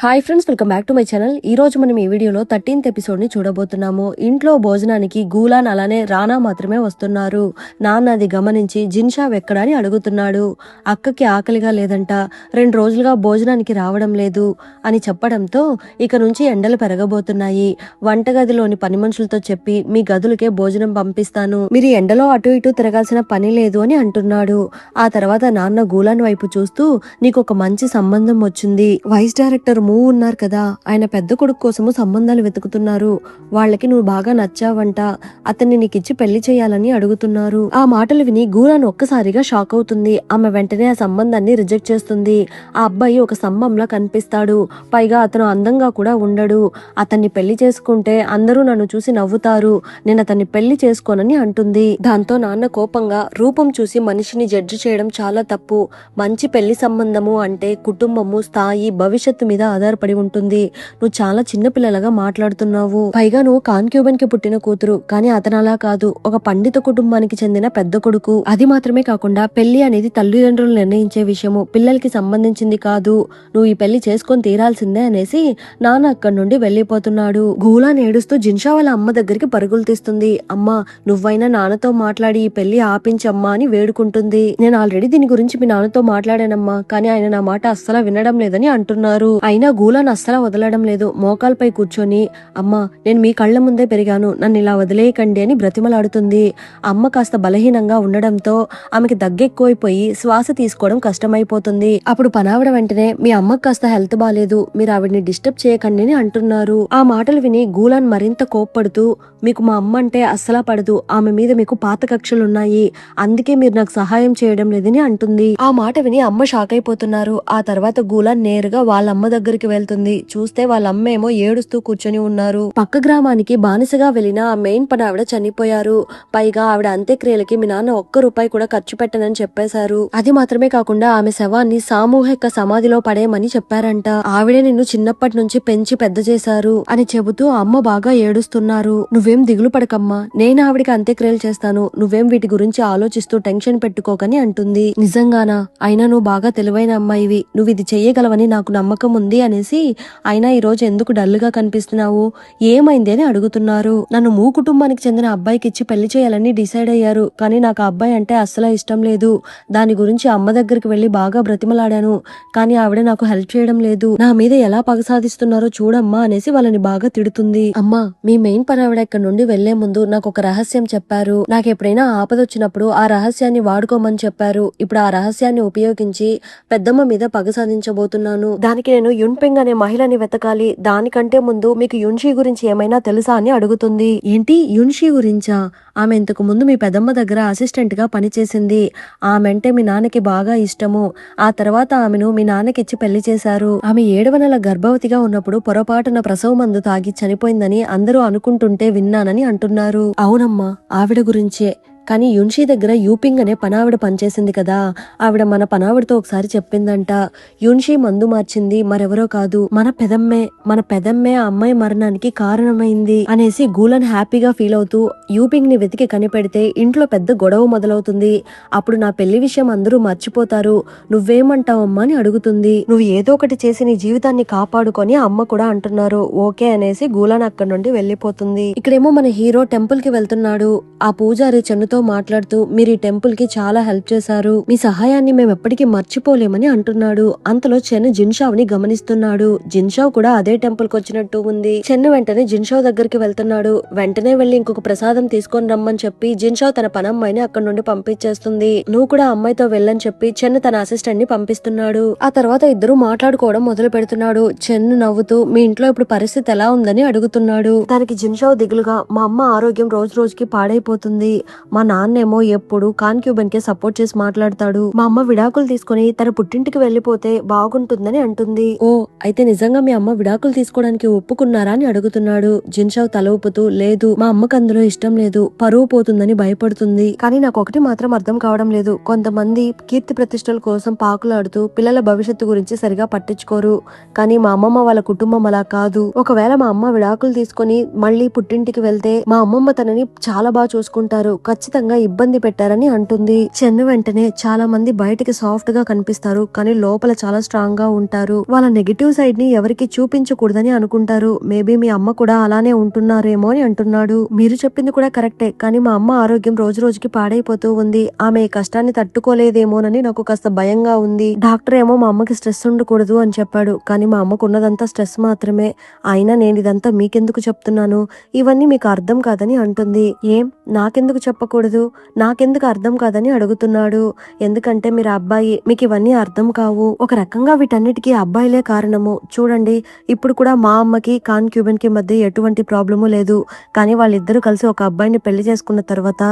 Hi friends, welcome back to my channel. ఈ రోజు మనం ఈ వీడియోలో 13th ఎపిసోడ్ ని చూడబోతున్నాము. ఇంట్లో భోజనానికి గూలాన్ అలానే రానా మాత్రమే వస్తున్నారు. నాన్న అది గమనించి జిన్షా ఎక్కడా అని అడుగుతున్నాడు. అక్కకి ఆకలిగా లేదంట, 2 రోజులుగా భోజనానికి రావడం లేదు అని చెప్పడంతో ఇక నుంచి ఎండలు పెరగబోతున్నాయి. వంటగదిలోని పని మనుషులతో చెప్పి మీ గదులకే భోజనం పంపిస్తాను, మీరు ఎండలో అటు ఇటు తిరగాల్సిన పని లేదు అని అంటున్నాడు. ఆ తర్వాత నాన్న గూలాన్ వైపు చూస్తూ నీకు ఒక మంచి సంబంధం వచ్చింది, వైస్ డైరెక్టర్ ఉన్నారు కదా, ఆయన పెద్ద కొడుకు కోసము సంబంధాలు వెతుకుతున్నారు, వాళ్ళకి నువ్వు బాగా నచ్చావంట, అతన్ని నీకిచ్చి పెళ్లి చేయాలని అడుగుతున్నారు. ఆ మాటలు విని గూలాన్ ఒక్కసారిగా షాక్ అవుతుంది. ఆమె వెంటనే ఆ సంబంధాన్ని రిజెక్ట్ చేస్తుంది. ఆ అబ్బాయి ఒక స్తంభంలా కనిపిస్తాడు, పైగా అతను అందంగా కూడా ఉండడు, అతన్ని పెళ్లి చేసుకుంటే అందరూ నన్ను చూసి నవ్వుతారు, నేను అతన్ని పెళ్లి చేసుకోనని అంటుంది. దాంతో నాన్న కోపంగా రూపం చూసి మనిషిని జడ్జి చేయడం చాలా తప్పు, మంచి పెళ్లి సంబంధము అంటే కుటుంబము, స్థాయి, భవిష్యత్తు మీద ఆధారపడి ఉంటుంది, నువ్వు చాలా చిన్నపిల్లలుగా మాట్లాడుతున్నావు, పైగా నువ్వు కాన్క్యూబన్ కి పుట్టిన కూతురు, కానీ అతను అలా కాదు, ఒక పండిత కుటుంబానికి చెందిన పెద్ద కొడుకు. అది మాత్రమే కాకుండా పెళ్లి అనేది తల్లిదండ్రులు నిర్ణయించే విషయము, పిల్లలకి సంబంధించింది కాదు, నువ్వు ఈ పెళ్లి చేసుకొని తీరాల్సిందే అనేసి నాన్న అక్కడి నుండి వెళ్లిపోతున్నాడు. గూలాన్ ఏడుస్తూ జిన్షా వాళ్ళ అమ్మ దగ్గరికి పరుగులు తీస్తుంది. అమ్మా, నువ్వైనా నాన్నతో మాట్లాడి ఈ పెళ్లి ఆపించమ్మా అని వేడుకుంటుంది. నేను ఆల్రెడీ దీని గురించి మీ నాన్నతో మాట్లాడానమ్మా, కానీ ఆయన నా మాట అస్సలు వినడం లేదని అంటున్నారు. అయినా గూలాన్ అస్సలు వదలడం లేదు. మోకాల్పై కూర్చొని అమ్మా, నేను మీ కళ్ల ముందే పెరిగాను, నన్ను ఇలా వదిలేయకండి అని బ్రతిమలాడుతుంది. అమ్మ కాస్త బలహీనంగా ఉండడంతో ఆమెకి దగ్గెక్కువైపోయి శ్వాస తీసుకోవడం కష్టమైపోతుంది. అప్పుడు పనావిడ వెంటనే మీ అమ్మకు కాస్త హెల్త్ బాలేదు, మీరు ఆవిడ్ని డిస్టర్బ్ చేయకండి అని అంటున్నారు. ఆ మాటలు విని గూలాన్ మరింత కోప్పడుతూ మీకు మా అమ్మ అంటే అస్సలా పడదు, ఆమె మీద మీకు పాత కక్షలున్నాయి, అందుకే మీరు నాకు సహాయం చేయడం లేదని అంటుంది. ఆ మాట విని అమ్మ షాక్ అయిపోతున్నారు. ఆ తర్వాత గూలాన్ నేరుగా వాళ్ళ అమ్మ దగ్గరికి వెళ్తుంది. చూస్తే వాళ్ళ అమ్మ ఏమో ఏడుస్తూ కూర్చొని ఉన్నారు. పక్క గ్రామానికి బానిసగా వెళ్లిన ఆ మెయిన్ పని ఆవిడ చనిపోయారు, పైగా ఆవిడ అంత్యక్రియలకి మీ నాన్న ₹1 కూడా ఖర్చు పెట్టనని చెప్పేశారు. అది మాత్రమే కాకుండా ఆమె శవాన్ని సామూహిక సమాధిలో పడేయమని చెప్పారంట. ఆవిడే నిన్ను చిన్నప్పటి నుంచి పెంచి పెద్ద చేశారు అని చెబుతూ అమ్మ బాగా ఏడుస్తున్నారు. నువ్వేం దిగులు పడకమ్మా, నేను ఆవిడికి అంత్యక్రియలు చేస్తాను, నువ్వేం వీటి గురించి ఆలోచిస్తూ టెన్షన్ పెట్టుకోకని అంటుంది. నిజంగానా? అయినా నువ్వు బాగా తెలివైన అమ్మాయివి, నువ్వు ఇది చెయ్యగలవని నాకు నమ్మకం ఉంది అనేసి, అయినా ఈ రోజు ఎందుకు డల్ గా కనిపిస్తున్నావు, ఏమైంది అని అడుగుతున్నారు. నన్ను మూ కుటుంబానికి చెందిన అబ్బాయికి ఇచ్చి పెళ్లి చేయాలని డిసైడ్ అయ్యారు, కానీ నాకు ఆ అబ్బాయి అంటే అస్సలు ఇష్టం లేదు, దాని గురించి అమ్మ దగ్గరికి వెళ్లి బాగా బ్రతిమలాడాను, కానీ ఆవిడ నాకు హెల్ప్ చేయడం లేదు, నా మీద ఎలా పగ సాధిస్తున్నారో చూడమ్మా అనేసి వాళ్ళని బాగా తిడుతుంది. అమ్మా, మీ మెయిన్ పని ఆవిడ ఇక్కడ నుండి వెళ్లే ముందు నాకు ఒక రహస్యం చెప్పారు, నాకు ఎప్పుడైనా ఆపద వచ్చినప్పుడు ఆ రహస్యాన్ని వాడుకోమని చెప్పారు, ఇప్పుడు ఆ రహస్యాన్ని ఉపయోగించి పెద్దమ్మ మీద పగ సాధించబోతున్నాను, దానికి నేను యున్పెంగ్ అనే మహిళని వెతకాలి, దానికంటే ముందు మీకు యున్షి గురించి ఏమైనా తెలుసా అని అడుగుతుంది. ఏంటి, యున్షి గురించా? ఆమె ఇంతకు ముందు మీ పెద్దమ్మ దగ్గర అసిస్టెంట్ గా పనిచేసింది, ఆమె అంటే మీ నాన్నకి బాగా ఇష్టము, ఆ తర్వాత ఆమెను మీ నాన్నకిచ్చి పెళ్లి చేశారు, ఆమె 7వ నెల గర్భవతిగా ఉన్నప్పుడు పొరపాటున ప్రసవ మందు తాగి చనిపోయిందని అందరూ అనుకుంటుంటే విన్నానని అంటున్నారు. అవునమ్మా, ఆవిడ గురించే, కానీ యున్షి దగ్గర యూపింగ్ అనే పనావిడ పనిచేసింది కదా, ఆవిడ మన పనావిడతో ఒకసారి చెప్పిందంట, యున్షి మందు మార్చింది మరెవరో కాదు, మన పెదమ్మే ఆ అమ్మాయి మరణానికి కారణమైంది అనేసి గూలాన్ హ్యాపీగా ఫీల్ అవుతూ యూపింగ్ ని వెతికి కనిపెడితే ఇంట్లో పెద్ద గొడవ మొదలవుతుంది, అప్పుడు నా పెళ్లి విషయం అందరూ మర్చిపోతారు, నువ్వేమంటావమ్మా అని అడుగుతుంది. నువ్వు ఏదో ఒకటి చేసి నీ జీవితాన్ని కాపాడుకొని అమ్మ కూడా అంటున్నారు. ఓకే అనేసి గూలాన్ అక్కడి నుండి వెళ్లిపోతుంది. ఇక్కడేమో మన హీరో టెంపుల్ కి వెళ్తున్నాడు. ఆ పూజారి చెన్నుతో మాట్లాడుతూ మీరు ఈ టెంపుల్ కి చాలా హెల్ప్ చేశారు, మీ సహాయాన్ని మేము ఎప్పటికీ మర్చిపోలేమని అంటున్నాడు. అంతలో చెన్ను జిన్షావ్ని గమనిస్తున్నాడు. జిన్షావ్ కూడా అదే టెంపుల్ కి వచ్చినట్టు ఉంది. చెన్ను వెంటనే జిన్షావ్ దగ్గరికి వెళ్తున్నాడు. వెంటనే వెళ్లి ఇంకొక ప్రసాదం తీసుకొని రమ్మని చెప్పి జిన్షావ్ తన పనమ్మాయిని అక్కడి నుండి పంపించేస్తుంది. నువ్వు కూడా అమ్మాయితో వెళ్ళని చెప్పి చెన్ను తన అసిస్టెంట్ ని పంపిస్తున్నాడు. ఆ తర్వాత ఇద్దరు మాట్లాడుకోవడం మొదలు పెడుతున్నాడు. చెన్ను నవ్వుతూ మీ ఇంట్లో ఇప్పుడు పరిస్థితి ఎలా ఉందని అడుగుతున్నాడు. దానికి జిన్షావ్ దిగులుగా మా అమ్మ ఆరోగ్యం రోజు రోజుకి పాడైపోతుంది, మా నాన్నేమో ఎప్పుడు కాన్క్యూబన్ కే సపోర్ట్ చేసి మాట్లాడతాడు, మా అమ్మ విడాకులు తీసుకుని తన పుట్టింటికి వెళ్లిపోతే బాగుంటుందని అంటుంది. ఓ, అయితే నిజంగా మీ అమ్మ విడాకులు తీసుకోవడానికి ఒప్పుకున్నారా అని అడుగుతున్నాడు. జిన్షావ్ తల ఊపుతూ లేదు, మా అమ్మకు అందులో ఇష్టం లేదు, పరువు పోతుందని భయపడుతుంది, కానీ నాకు ఒకటి మాత్రం అర్థం కావడం లేదు, కొంతమంది కీర్తి ప్రతిష్టల కోసం పాకులాడుతూ పిల్లల భవిష్యత్తు గురించి సరిగా పట్టించుకోరు, కానీ మా అమ్మమ్మ వాళ్ళ కుటుంబం అలా కాదు, ఒకవేళ మా అమ్మ విడాకులు తీసుకుని మళ్ళీ పుట్టింటికి వెళ్తే మా అమ్మమ్మ తనని చాలా బాగా చూసుకుంటారు, ఖచ్చితంగా విపరీతంగా ఇబ్బంది పెట్టారని అంటుంది. చెన్ను వెంటనే చాలా మంది బయటికి సాఫ్ట్ గా కనిపిస్తారు, కానీ లోపల చాలా స్ట్రాంగ్ గా ఉంటారు. వాళ్ళ నెగిటివ్ సైడ్ ని ఎవరికి చూపించకూడదని అనుకుంటారు. మేబీ మీ అమ్మ కూడా అలానే ఉంటున్నారేమో అని అంటున్నాడు. మీరు చెప్పింది కూడా కరెక్టే, కానీ మా అమ్మ ఆరోగ్యం రోజు రోజుకి పాడైపోతూ ఉంది. ఆమె ఈ కష్టాన్ని తట్టుకోలేదేమోనని నాకు కాస్త భయంగా ఉంది. డాక్టర్ ఏమో మా అమ్మకి స్ట్రెస్ ఉండకూడదు అని చెప్పాడు, కానీ మా అమ్మకు ఉన్నదంతా స్ట్రెస్ మాత్రమే. అయినా నేను ఇదంతా మీకెందుకు చెప్తున్నాను, ఇవన్నీ మీకు అర్థం కాదని అంటుంది. ఏం నాకెందుకు చెప్పకూడదు, నాకెందుకు అర్థం కాదని అడుగుతున్నాడు. ఎందుకంటే మీరు అబ్బాయి, మీకు ఇవన్నీ అర్థం కావు. ఒక రకంగా వీటన్నిటికీ అబ్బాయిలే కారణము. చూడండి, ఇప్పుడు కూడా మా అమ్మకి కాన్క్యూబన్ కి మధ్య ఎటువంటి ప్రాబ్లము లేదు, కానీ వాళ్ళిద్దరూ కలిసి ఒక అబ్బాయిని పెళ్లి చేసుకున్న తర్వాత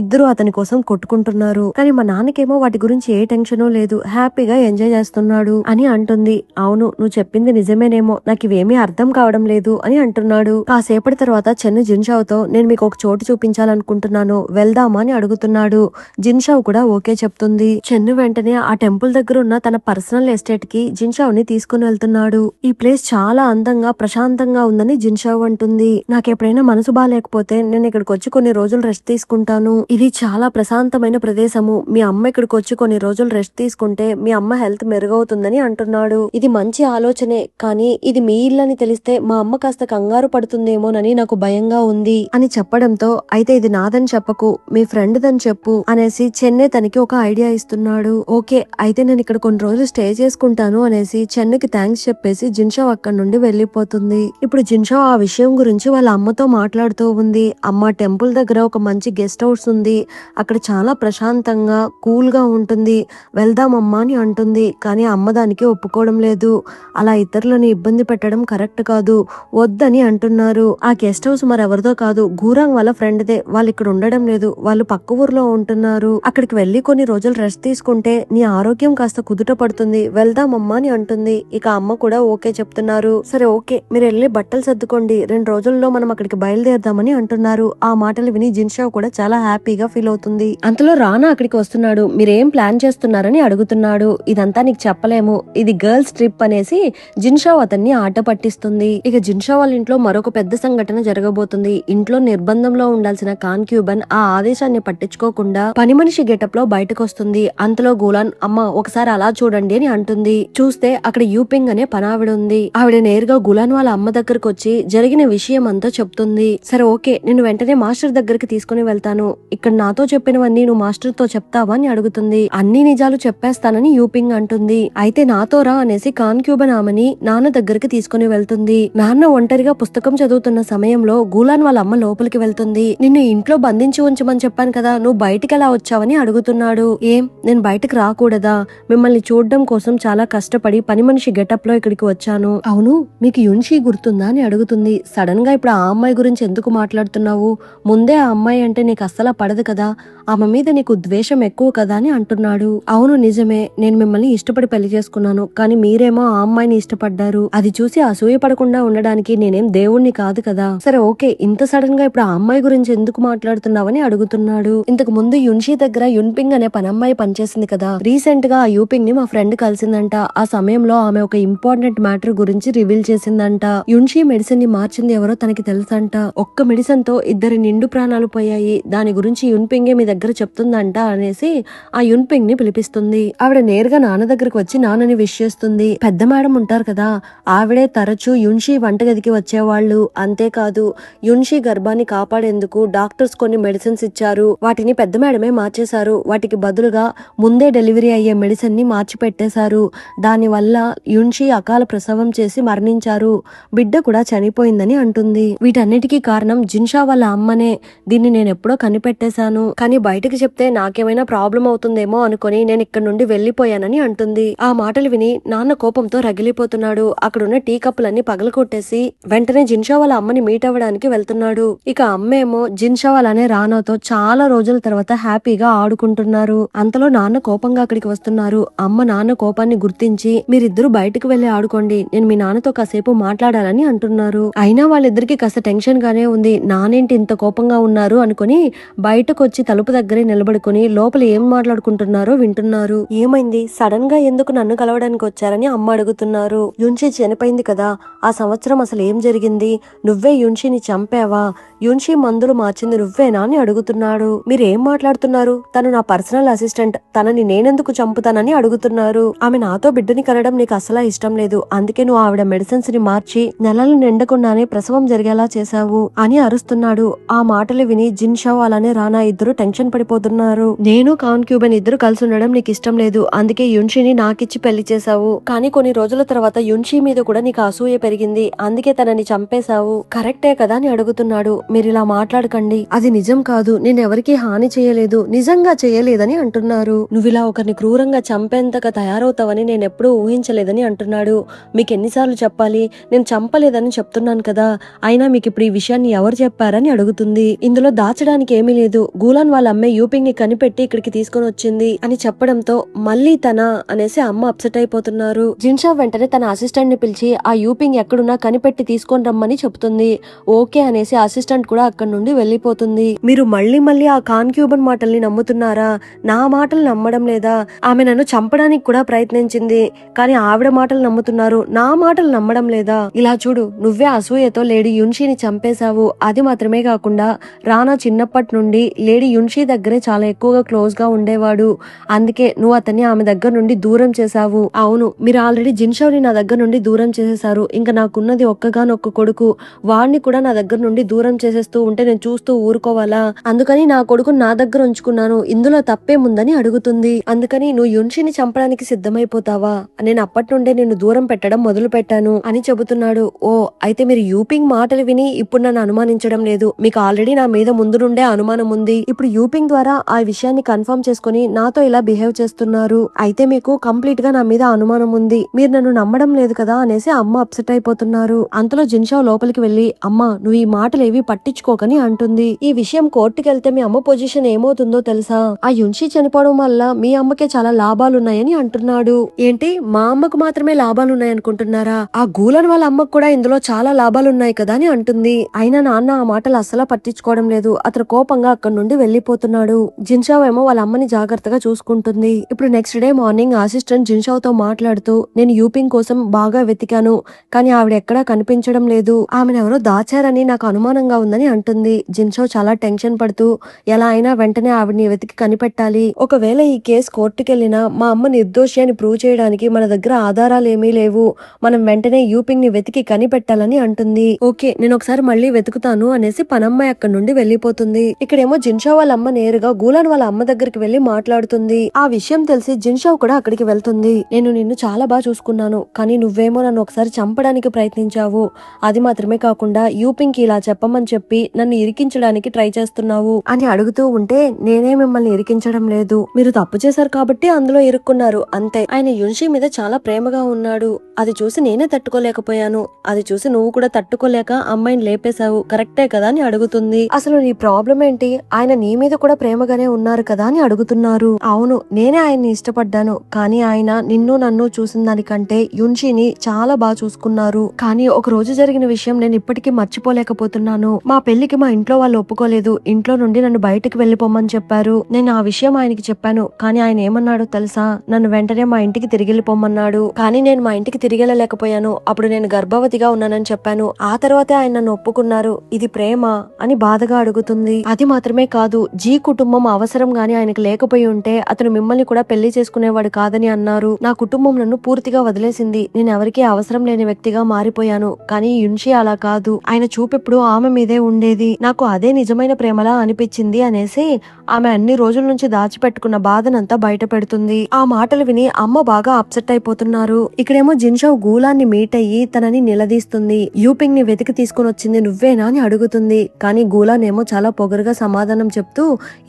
ఇద్దరు అతని కోసం కొట్టుకుంటున్నారు. కానీ మా నాన్నకేమో వాటి గురించి ఏ టెన్షను లేదు, హ్యాపీగా ఎంజాయ్ చేస్తున్నాడు అని అంటుంది. అవును, నువ్వు చెప్పింది నిజమేనేమో, నాకు ఇవేమీ అర్థం కావడం లేదు అని అంటున్నాడు. కాసేపటి తర్వాత చెన్ను జిన్షావుతో నేను మీకు ఒక చోటు చూపించాలనుకుంటున్నాను, వెళ్దామా అని అడుగుతున్నాడు. జిన్షావు కూడా ఓకే చెప్తుంది. చెన్ను వెంటనే ఆ టెంపుల్ దగ్గర ఉన్న తన పర్సనల్ ఎస్టేట్ కి జిన్షావుని తీసుకుని వెళ్తున్నాడు. ఈ ప్లేస్ చాలా అందంగా ప్రశాంతంగా ఉందని జిన్షావు అంటుంది. నాకెప్పుడైనా మనసు బాగాలేకపోతే నేను ఇక్కడికి వచ్చి కొన్ని రోజులు రెస్ట్ తీసుకుంటాను. ఇది చాలా ప్రశాంతమైన ప్రదేశము. మీ అమ్మ ఇక్కడికి వచ్చి కొన్ని రోజులు రెస్ట్ తీసుకుంటే మీ అమ్మ హెల్త్ మెరుగవుతుందని అంటున్నాడు. ఇది మంచి ఆలోచనే, కానీ ఇది మీ ఇల్లని తెలిస్తే మా అమ్మ కాస్త కంగారు పడుతుందేమోనని నాకు భయంగా ఉంది అని చెప్పడంతో, అయితే ఇది నాదని చెప్పకు, మీ ఫ్రెండ్ దని చెప్పు అనేసి చెన్నై తనకి ఒక ఐడియా ఇస్తున్నాడు. ఓకే, అయితే నేను ఇక్కడ కొన్ని రోజులు స్టే చేసుకుంటాను అనేసి చెన్నైకి థ్యాంక్స్ చెప్పేసి జిన్షావ్ అక్కడి నుండి వెళ్లిపోతుంది. ఇప్పుడు జిన్షావ్ ఆ విషయం గురించి వాళ్ళ అమ్మతో మాట్లాడుతూ ఉంది. అమ్మ, టెంపుల్ దగ్గర ఒక మంచి గెస్ట్ హౌస్ ఉంది, అక్కడ చాలా ప్రశాంతంగా కూల్ గా ఉంటుంది, వెళ్దామమ్మా అని అంటుంది. కానీ అమ్మ దానికి ఒప్పుకోవడం లేదు. అలా ఇతరులను ఇబ్బంది పెట్టడం కరెక్ట్ కాదు, వద్దని అంటున్నారు. ఆ గెస్ట్ హౌస్ మరెవరిదో కాదు, గూరాంగ్ వాళ్ళ ఫ్రెండ్దే. వాళ్ళు ఇక్కడ ఉండడం లేదు, వాళ్ళు పక్క ఊర్లో ఉంటున్నారు. అక్కడికి వెళ్లి కొన్ని రోజులు రెస్ట్ తీసుకుంటే నీ ఆరోగ్యం కాస్త కుదుట పడుతుంది, వెళ్దామమ్మా అని అంటుంది. ఇక అమ్మ కూడా ఓకే చెప్తున్నారు. సరే ఓకే, మీరు వెళ్ళి బట్టలు సర్దుకోండి, 2 రోజుల్లో మనం అక్కడికి బయలుదేరదామని అంటున్నారు. ఆ మాటలు విని జిన్షావ్ కూడా చాలా హ్యాపీగా ఫీల్ అవుతుంది. అంతలో రానా అక్కడికి వస్తున్నాడు. మీరేం ప్లాన్ చేస్తున్నారని అడుగుతున్నాడు. ఇదంతా నీకు చెప్పలేము, ఇది గర్ల్స్ ట్రిప్ అనేసి జిన్షావ్ అతన్ని ఆట పట్టిస్తుంది. ఇక జిన్షావ్ వాళ్ళ ఇంట్లో మరొక పెద్ద సంఘటన జరగబోతుంది. ఇంట్లో నిర్బంధంలో ఉండాల్సిన కాన్క్యూబన్ ఆ ఆదేశాన్ని పట్టించుకోకుండా పని మనిషి గెటప్ లో బయటకు వస్తుంది. అంతలో గూలాన్, అమ్మ ఒకసారి అలా చూడండి అని అంటుంది. చూస్తే అక్కడ యూపింగ్ అనే పనావిడ ఉంది. ఆవిడ నేరుగా గులాన్ వాళ్ళ అమ్మ దగ్గరకు వచ్చి జరిగిన విషయం అంతా చెప్తుంది. సరే ఓకే, నేను వెంటనే మాస్టర్ దగ్గరికి తీసుకుని వెళ్తాను, ఇక్కడ నాతో చెప్పినవన్నీ నువ్వు మాస్టర్ తో చెప్తావా అని అడుగుతుంది. అన్ని నిజాలు చెప్పేస్తానని యూపింగ్ అంటుంది. అయితే నాతో రా అనేసి కాన్క్యూబన్ ఆమెని నాన్న దగ్గరికి తీసుకుని వెళ్తుంది. నాన్న ఒంటరిగా పుస్తకం చదువుతున్న సమయంలో గూలాన్ వాళ్ళ అమ్మ లోపలికి వెళ్తుంది. నిన్ను ఇంట్లో బంధించి ఉంచమని చెప్పాను కదా, నువ్వు బయటికి ఎలా వచ్చావని అడుగుతున్నాడు. ఏం, నేను బయటకు రాకూడదా? మిమ్మల్ని చూడడం కోసం చాలా కష్టపడి పని మనిషి గెటప్ లో ఇక్కడికి వచ్చాను. అవును, మీకు యున్షి గుర్తుందా అని అడుగుతుంది. సడన్ గా ఇప్పుడు ఆ అమ్మాయి గురించి ఎందుకు మాట్లాడుతున్నావు? ముందే ఆ అమ్మాయి అంటే నీకు అస్సలా పడదు కదా, ఆమె మీద నీకు ద్వేషం ఎక్కువ కదా అని అంటున్నాడు. అవును నిజమే, నేను మిమ్మల్ని ఇష్టపడి పెళ్లి చేసుకున్నాను, కానీ మీరేమో ఆ అమ్మాయిని ఇష్టపడ్డారు. అది చూసి అసూయ పడకుండా ఉండడానికి నేనేం దేవుణ్ణి కాదు కదా. సరే ఓకే, ఇంత సడన్ గా ఇప్పుడు ఆ అమ్మాయి గురించి ఎందుకు మాట్లాడుతున్నావని అడుగుతున్నాడు. ఇంతకు ముందు యున్షి దగ్గర యున్పింగ్ అనే పనమ్మాయి పనిచేసింది కదా, రీసెంట్ గా ఆ యూపింగ్ ని మా ఫ్రెండ్ కలిసిందంట. ఆ సమయంలో ఆమె ఒక ఇంపార్టెంట్ మ్యాటర్ గురించి రివీల్ చేసిందంట. యున్షి మెడిసిన్ ని మార్చింది ఎవరో తనకి తెలుసంట. ఒక్క మెడిసిన్ తో 2 నిండు ప్రాణాలు పోయాయి. దాని గురించి యున్పింగే మీ దగ్గర చెప్తుందంట అనేసి ఆ యున్పింగ్ ని పిలిపిస్తుంది. ఆవిడ నేరుగా నాన్న దగ్గరకు వచ్చి నాన్నని విష్ చేస్తుంది. పెద్ద మేడం ఉంటారు కదా, ఆవిడే తరచూ యున్షి వంటగదికి వచ్చేవాళ్ళు. అంతేకాదు, యున్షి గర్భాన్ని కాపాడేందుకు డాక్టర్స్ కొన్ని మెడిసిన్స్ ఇచ్చారు, వాటిని పెద్ద మేడమే మార్చేశారు. వాటికి బదులుగా ముందే డెలివరీ అయ్యే మెడిసిన్ ని మార్చి పెట్టేశారు. దానివల్ల యున్షి అకాల ప్రసవం చేసి మరణించారు, బిడ్డ కూడా చనిపోయిందని అంటుంది. వీటన్నిటికీ కారణం జిన్షా వాళ్ళ అమ్మనే. దీన్ని నేను ఎప్పుడో కనిపెట్టేశాను, కానీ బయటకు చెప్తే నాకేమైనా ప్రాబ్లం అవుతుందేమో అనుకుని నేను ఇక్కడ నుండి వెళ్లిపోయానని అంటుంది. ఆ మాటలు విని నాన్న కోపంతో రగిలిపోతున్నాడు. అక్కడున్న టీ కప్పులన్నీ పగలకొట్టేసి వెంటనే జిన్షా వాళ్ళ అమ్మని మీట్ అవ్వడానికి వెళ్తున్నాడు. ఇక అమ్మేమో జిన్షా వాళ్ళనే రానాతో చాలా రోజుల తర్వాత హ్యాపీగా ఆడుకుంటున్నారు. అంతలో నాన్న కోపంగా అక్కడికి వస్తున్నారు. అమ్మ నాన్న కోపాన్ని గుర్తించి మీరిద్దరూ బయటకు వెళ్లి ఆడుకోండి, నేను మీ నాన్నతో కాసేపు మాట్లాడాలని అంటున్నారు. అయినా వాళ్ళిద్దరికి కాస్త టెన్షన్ గానే ఉంది. నానేంటి ఇంత కోపంగా ఉన్నారు అనుకుని బయటకు వచ్చి తలుపు దగ్గరే నిలబడుకుని లోపల ఏం మాట్లాడుకుంటున్నారో వింటున్నారు. ఏమైంది, సడన్ గా ఎందుకు నన్ను కలవడానికి వచ్చారని అమ్మ అడుగుతున్నారు. యున్షి చనిపోయింది కదా, ఆ సంవత్సరం అసలు ఏం జరిగింది? నువ్వే యున్షిని చంపావా? యున్షి మందులు మార్చింది నువ్వేనా అని అడుగుతున్నారు. అడుగుతున్నాడు. మీరేం మాట్లాడుతున్నారు? తను నా పర్సనల్ అసిస్టెంట్, తనని నేనెందుకు చంపుతానని అడుగుతున్నారు. ఆమె నాతో బిడ్డని కనడం నీకు అసలా ఇష్టం లేదు, అందుకే నువ్వు ఆవిడ మెడిసిన్స్ ని మార్చి నెలలు నిండకుండానే ప్రసవం జరిగేలా చేశావు అని అరుస్తున్నాడు. ఆ మాటలు విని జిన్షావ్ అలానే రానా ఇద్దరు టెన్షన్ పడిపోతున్నారు. నేను కాన్క్యూబన్ ఇద్దరు కలిసి ఉండడం నీకు ఇష్టం లేదు, అందుకే యున్షిని నాకిచ్చి పెళ్లి చేశావు. కానీ కొన్ని రోజుల తర్వాత యున్షి మీద కూడా నీకు అసూయ పెరిగింది, అందుకే తనని చంపేశావు. కరెక్టే కదా అని అడుగుతున్నాడు. మీరిలా మాట్లాడకండి, అది నిజం కాదు, నేనెవరికి హాని చేయలేదు, నిజంగా చేయలేదని అంటున్నారు. నువ్విలా ఒకరిని క్రూరంగా చంపేంతగా తయారవుతావని నేనెప్పుడూ ఊహించలేదని అంటున్నాడు. మీకు ఎన్నిసార్లు చెప్పాలి, నేను చంపలేదని చెప్తున్నాను కదా, అయినా మీకు ఇప్పుడు ఈ విషయాన్ని ఎవరు చెప్పారని అడుగుతుంది. ఇందులో దాచడానికి ఏమీ లేదు, గూలాన్ వాళ్ళ అమ్మే యూపింగ్ ని కనిపెట్టి ఇక్కడికి తీసుకొని వచ్చింది అని చెప్పడంతో మళ్ళీ తన అనేసి అమ్మ అప్సెట్ అయిపోతున్నారు. జిన్షా వెంటనే తన అసిస్టెంట్ ని పిలిచి ఆ యూపింగ్ ఎక్కడున్నా కనిపెట్టి తీసుకొని రమ్మని చెప్తుంది. ఓకే అనేసి అసిస్టెంట్ కూడా అక్కడి నుండి వెళ్లిపోతుంది. మీరు మళ్ళీ మళ్ళీ ఆ కాన్క్యూబన్ మాటల్ని నమ్ముతున్నారా? నా మాటలు నమ్మడం లేదా? ఆమె నన్ను చంపడానికి కూడా ప్రయత్నించింది, కానీ ఆవిడ మాటలు నమ్ముతున్నారు, నా మాటలు నమ్మడం లేదా? ఇలా చూడు, నువ్వే అసూయతో లేడీ యున్షిని చంపేశావు. అది మాత్రమే కాకుండా రానా చిన్నప్పటి నుండి లేడీ యున్షి దగ్గరే చాలా ఎక్కువగా క్లోజ్ గా ఉండేవాడు, అందుకే నువ్వు అతన్ని ఆమె దగ్గర నుండి దూరం చేశావు. అవును, మీరు ఆల్రెడీ జిన్షావ్ని నా దగ్గర నుండి దూరం చేసేశారు. ఇంకా నాకున్నది ఒక్కగానొక్క కొడుకు, వాడిని కూడా నా దగ్గర నుండి దూరం చేసేస్తూ ఉంటే నేను చూస్తూ ఊరుకోవాలా? అందుకని నా కొడుకు నా దగ్గర ఉంచుకున్నాను, ఇందులో తప్పేముందని అడుగుతుంది. అందుకని నువ్వు యున్షిని చంపడానికి సిద్ధమైపోతావా? నేను అప్పటి నుండే నిన్ను దూరం పెట్టడం మొదలు పెట్టాను అని చెబుతున్నాడు. ఓ, అయితే మీరు యూపింగ్ మాటలు విని ఇప్పుడు నన్ను అనుమానించడం లేదు, మీకు ఆల్రెడీ నా మీద ముందు నుండే అనుమానం ఉంది. ఇప్పుడు యూపింగ్ ద్వారా ఆ విషయాన్ని కన్ఫర్మ్ చేసుకుని నాతో ఇలా బిహేవ్ చేస్తున్నారు, అయితే మీకు కంప్లీట్ గా నా మీద అనుమానం ఉంది, మీరు నన్ను నమ్మడం లేదు కదా అనేసి అమ్మ అప్సెట్ అయిపోతున్నారు. అంతలో జిన్షావ్ లోపలికి వెళ్లి, అమ్మ నువ్వు ఈ మాటలు ఏవి పట్టించుకోకని అంటుంది. ఈ విషయం కోర్టుకి వెళ్తే మీ అమ్మ పొజిషన్ ఏమవుతుందో తెలుసా? ఆ యున్షి చనిపోవడం వల్ల మీ అమ్మకే చాలా లాభాలున్నాయని అంటున్నాడు. ఏంటి, మా అమ్మకు మాత్రమే లాభాలున్నాయి అనుకుంటున్నారా? ఆ గూలన్ వాళ్ళ అమ్మకు కూడా ఇందులో చాలా లాభాలున్నాయి కదా అని అంటుంది. అయినా నాన్న ఆ మాటలు అస్సలు పట్టించుకోవడం లేదు, అతను కోపంగా అక్కడి నుండి వెళ్లిపోతున్నాడు. జిన్షావ్ ఏమో వాళ్ళ అమ్మని జాగ్రత్తగా చూసుకుంటుంది. ఇప్పుడు next day morning assistant Jinshao తో మాట్లాడుతూ, నేను యూపింగ్ కోసం బాగా వెతికాను, కానీ ఆవిడ ఎక్కడా కనిపించడం లేదు, ఆమెను ఎవరో దాచారని నాకు అనుమానంగా ఉందని అంటుంది. జిన్షావ్ చాలా టెన్షన్ పడుతూ, ఎలా అయినా వెంటనే ఆవిడని వెతికి కనిపెట్టాలి, ఒకవేళ ఈ కేసు కోర్టుకెళ్లినా మా అమ్మ నిర్దోషి అని ప్రూవ్ చేయడానికి మన దగ్గర ఆధారాలు ఏమీ లేవు, మనం వెంటనే యూపింగ్ ని వెతికి కనిపెట్టాలని అంటుంది. ఓకే, నేను ఒకసారి మళ్ళీ వెతుకుతాను అనేసి పనమ్మాయి అక్కడి నుండి వెళ్లిపోతుంది. ఇక్కడేమో జిన్షావ్ వాళ్ళ అమ్మ నేరుగా గూలాన్ వాళ్ళ అమ్మ దగ్గరికి వెళ్లి మాట్లాడుతుంది. ఆ విషయం తెలిసి జిన్షావ్ కూడా అక్కడికి వెళ్తుంది. నేను నిన్ను చాలా బాగా చూసుకున్నాను, కానీ నువ్వేమో నన్ను ఒకసారి చంపడానికి ప్రయత్నించావు, అది మాత్రమే కాకుండా యూపింగ్ కి ఇలా చెప్పమని చెప్పి నన్ను ఇరికించడానికి ట్రై చేస్తున్నావు అని అడుగుతూ ఉంటే, నేనే మిమ్మల్ని ఇరికించడం లేదు, మీరు తప్పు చేశారు కాబట్టి అందులో ఇరుక్కున్నారు అంతే. ఆయన యున్షి మీద చాలా ప్రేమగా ఉన్నాడు, అది చూసి నేనే తట్టుకోలేకపోయాను, అది చూసి నువ్వు కూడా తట్టుకోలేక అమ్మాయిని లేపేశావు, కరెక్టే కదా అని అడుగుతుంది. అసలు నీ ప్రాబ్లం ఏంటి? ఆయన నీ మీద కూడా ప్రేమగానే ఉన్నారు కదా అని అడుగుతున్నారు. అవును, నేనే ఆయన్ని ఇష్టపడ్డాను, కానీ ఆయన నిన్ను నన్ను చూసిన దానికంటే యున్షిని చాలా బాగా చూసుకున్నారు. కానీ ఒక రోజు జరిగిన విషయం నేను ఇప్పటికీ మర్చిపోలేకపోతున్నాను. మా పెళ్లికి మా ఇంట్లో వాళ్ళు ఒప్పుకోలేదు, ఇంట్లో నుండి నన్ను బయటకు వెళ్లిపోమని చెప్పారు. నేను ఆ విషయం ఆయనకి చెప్పాను, కానీ ఆయన ఏమన్నాడో తెలుసా? నన్ను వెంటనే మా ఇంటికి తిరిగి వెళ్ళిపోమన్నాడు. కానీ నేను మా ఇంటికి తిరిగి వెళ్ళలేకపోయాను, అప్పుడు నేను గర్భవతిగా ఉన్నానని చెప్పాను, ఆ తర్వాతే ఆయన నన్ను ఒప్పుకున్నారు. ఇది ప్రేమ అని బాధగా అడుగుతుంది. అది మాత్రమే కాదు, జీ కుటుంబం అవసరం గాని ఆయనకు లేకపోయి ఉంటే అతను మిమ్మల్ని కూడా పెళ్లి చేసుకునేవాడు కాదని అన్నారు. నా కుటుంబం నన్ను పూర్తిగా వదిలేసింది, నేను ఎవరికీ అవసరం లేని వ్యక్తిగా మారిపోయాను. కానీ యున్షి అలా కాదు, ఆయన చూపెప్పుడు ఆమె మీదే ఉండేది, నాకు అదే నిజమైన ప్రేమలా అనిపించింది అనేసి ఆమె అన్ని రోజుల నుంచి దాచిపెట్టుకున్న బాధనంతా బయట పెడుతుంది. ఆ మాటలు విని అమ్మ బాగా అప్సెట్ అయిపోతున్నారు. ఇక్కడేమో జిన్షావ్ గూలాన్ని మీట్ అయ్యి తనని నిలదీస్తుంది. యూపింగ్ ని వెతికి తీసుకుని వచ్చింది నువ్వేనా అని అడుగుతుంది. కానీ గూలాన్ ఏమో చాలా పొగరుగా సమాధానం చెప్తూ,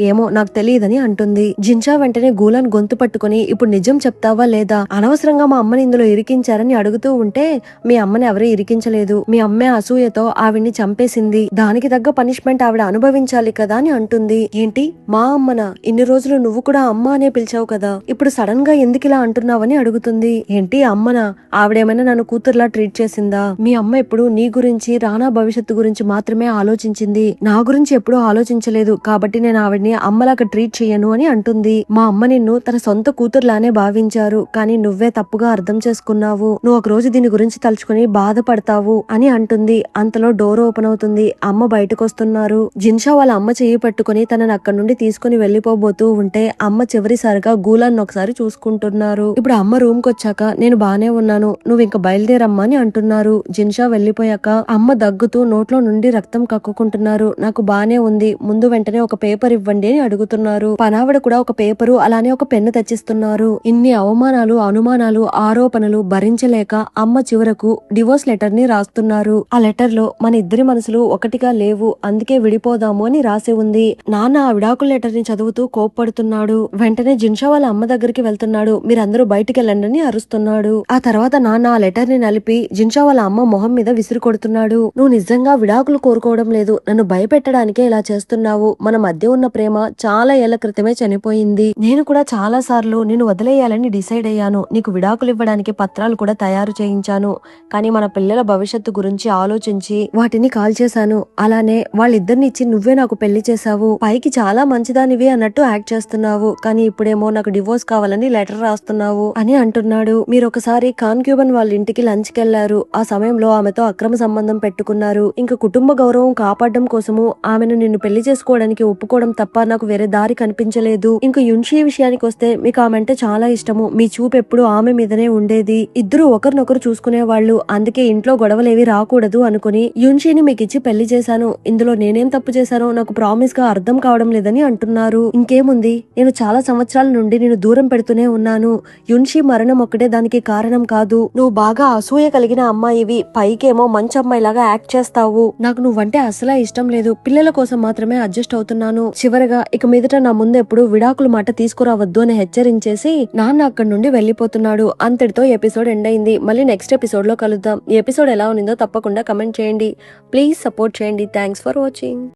ఏమో నాకు తెలియదని అంటుంది. జిన్షా వెంటనే గూలాన్ గొంతు పట్టుకుని, ఇప్పుడు నిజం చెప్తావా లేదా? అనవసరంగా మా అమ్మని ఇందులో ఇరికించారని అడుగుతూ ఉంటే, మీ అమ్మని ఎవరూ ఇరికించలేదు, మీ అమ్మే అసూయతో ఆవిడ్ని చంపేసింది, దానికి తగ్గ పనిష్మెంట్ ఆవిడ అనుభవించాలి కదా అని అంటుంది. ఏంటి, మా అమ్మనా? ఇన్ని రోజులు నువ్వు కూడా అమ్మ అనే పిలిచావు కదా, ఇప్పుడు సడన్ గా ఎందుకు ఇలా అంటున్నావని అడుగుతుంది. ఏంటి అమ్మనా? ఆవిడేమైనా నన్ను కూతురులా ట్రీట్ చేసిందా? మీ అమ్మ ఎప్పుడు నీ గురించి రానా భవిష్యత్తు గురించి మాత్రమే ఆలోచించింది, నా గురించి ఎప్పుడూ ఆలోచించలేదు, కాబట్టి నేను ఆవిడ్ని అమ్మలాగా ట్రీట్ చేయను అని అంటుంది. మా అమ్మ నిన్ను తన సొంత కూతురులానే భావించారు, కానీ నువ్వే తప్పుగా అర్థం చేసుకున్నావు. నువ్వు ఒక రోజు దీని గురించి తలుచుకుని బాధపడతావు అని అంటుంది. అంతలో డోర్ ఓపెన్ అవుతుంది. అమ్మ బయటకు వస్తున్నారు. జిన్షా వాళ్ళ అమ్మ చెయ్యి పట్టుకుని తనని అక్కడి నుండి తీసుకుని వెళ్లిపోబోతూ ఉంటే అమ్మ చివరిసారిగా గూలాన్ని ఒకసారి చూసుకుంటున్నారు. ఇప్పుడు అమ్మ రూమ్ కి వచ్చాక నేను బానే ఉన్నాను, నువ్వు ఇంకా బయలుదేరమ్మా అని అంటున్నారు. జిన్షా వెళ్లిపోయాక అమ్మ దగ్గుతూ నోట్లో నుండి రక్తం కక్కుకుంటున్నారు. నాకు బానే ఉంది, ముందు వెంటనే ఒక పేపర్ ఇవ్వండి అని అడుగుతున్నారు. పనావిడ కూడా ఒక పేపరు అలానే ఒక పెన్ను తెచ్చిస్తున్నారు. ఇన్ని అవమానాలు, అనుమానాలు, ఆరోపణలు భరించలేక అమ్మ చివరకు డివోర్స్ లెటర్ ని రాస్తున్నారు. ఆ లెటర్ లో మన ఇద్దరి మనసులు ఒకటిగా లేవు, అందుకే విడిపోదాము అని రాసి ఉంది. నాన్న ఆ విడాకుల లెటర్ ని చదువుతూ కోప్పడుతున్నాడు. వెంటనే జిన్షా వాళ్ళ అమ్మ దగ్గరికి వెళ్తున్నాడు. మీరందరూ బయటికి వెళ్ళండి అని అరుస్తున్నాడు. ఆ తర్వాత నాన్న ఆ లెటర్ ని నలిపి జిన్షా వాళ్ళ అమ్మ మొహం మీద విసిరి కొడుతున్నాడు. నువ్వు నిజంగా విడాకులు కోరుకోవడం లేదు, నన్ను భయపెట్టడానికే ఇలా చేస్తున్నావు. మన మధ్య ఉన్న ప్రేమ చాలా ఏళ్ల క్రితమే చనిపోయింది. నేను కూడా చాలా సార్లు నిన్ను వదిలేయాలని డిసైడ్ అయ్యాను. నీకు విడాకులు ఇవ్వడానికి పత్రాలు కూడా తయారు చేయించాను, కానీ మన పిల్లల భవిష్యత్తు గురించి ఆలోచించి వాటిని కాల్ చేశాను. అలానే వాళ్ళిద్దరిని ఇచ్చి నువ్వే నాకు పెళ్లి చేశావు. పైకి చాలా మంచిదానివి అన్నట్టు యాక్ట్ చేస్తున్నావు, కానీ ఇప్పుడేమో నాకు డివోర్స్ కావాలని లెటర్ రాస్తున్నావు అని అంటున్నాడు. మీరు ఒకసారి కాన్క్యూబన్ వాళ్ళ ఇంటికి లంచ్ కెళ్లారు. ఆ సమయంలో ఆమెతో అక్రమ సంబంధం పెట్టుకున్నారు. ఇంకా కుటుంబ గౌరవం కాపాడడం కోసము ఆమెను నిన్ను పెళ్లి చేసుకోవడానికి ఒప్పుకోవడం తప్ప నాకు వేరే దారి కనిపించలేదు. ఇంకా యున్షి విషయానికి వస్తే మీకు ఆమె అంటే చాలా ఇష్టము. మీ చూపు ఎప్పుడు ఆమె మీదనే ఉండేది. ఇద్దరు ఒకరినొకరు చూసుకునే వాళ్ళు, అందుకే ఇంట్లో గొడవలేవి రాకూడదు అనుకుని యున్షిని మీకు ఇచ్చి పెళ్లి చేశాను. ఇందులో నేనేం తప్పు చేశానో నాకు ప్రామిస్ గా అర్థం కావడం లేదని అంటున్నారు. ఇంకేముంది, నేను చాలా సంవత్సరాల నుండి నేను దూరం పెడుతూనే ఉన్నాను. యున్షి మరణం ఒక్కటే దానికి కారణం కాదు. నువ్వు బాగా అసూయ కలిగిన అమ్మాయివి, పైకేమో మంచి అమ్మాయిలాగా యాక్ట్ చేస్తావు. నాకు నువ్వంటే అసలే ఇష్టం లేదు, పిల్లల కోసం మాత్రమే అడ్జస్ట్ అవుతున్నాను. చివరగా ఇక మీదట నా ముందు ఎప్పుడు విడాకుల మాట తీసుకురావద్దు అని హెచ్చరించేసి నాన్న అక్కడి నుండి వెళ్లిపోతున్నాడు. అంతటితో ఎపిసోడ్ ఎండ్ అయింది. మళ్ళీ నెక్స్ట్ ఎపిసోడ్ లో కలుద్దాం. ఈ ఎపిసోడ్ ఎలా ఉన్నిందో తప్పకుండా కమెంట్ చేయండి. ప్లీజ్ సపోర్ట్ చేయండి. Thanks for watching.